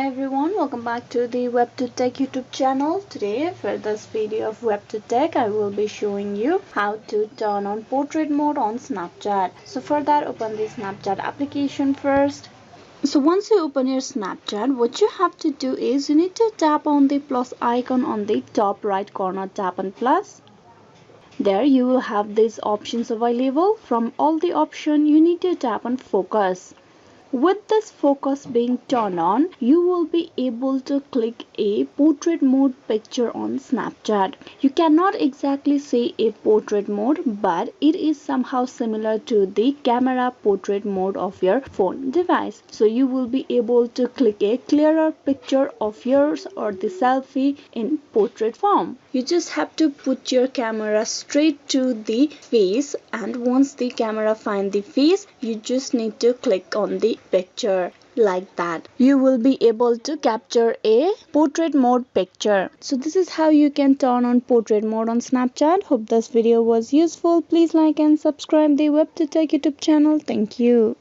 Hi everyone, welcome back to the WebToTech YouTube channel. Today for this video of WebToTech, I will be showing you how to turn on portrait mode on Snapchat. So for that, open the Snapchat application first. So once you open your Snapchat, what you have to do is you need to tap on the plus icon on the top right corner, tap on plus. There you will have these options available. From all the options, you need to tap on focus. With this focus being turned on, you will be able to click a portrait mode picture on Snapchat. You cannot exactly say a portrait mode, but it is somehow similar to the camera portrait mode of your phone device. So you will be able to click a clearer picture of yours or the selfie in portrait form. You just have to put your camera straight to the face, and once the camera finds the face, you just need to click on the picture like that. You will be able to capture a portrait mode picture. So this is how you can turn on portrait mode on Snapchat. Hope this video was useful. Please like and subscribe the WebToTech YouTube channel. Thank you.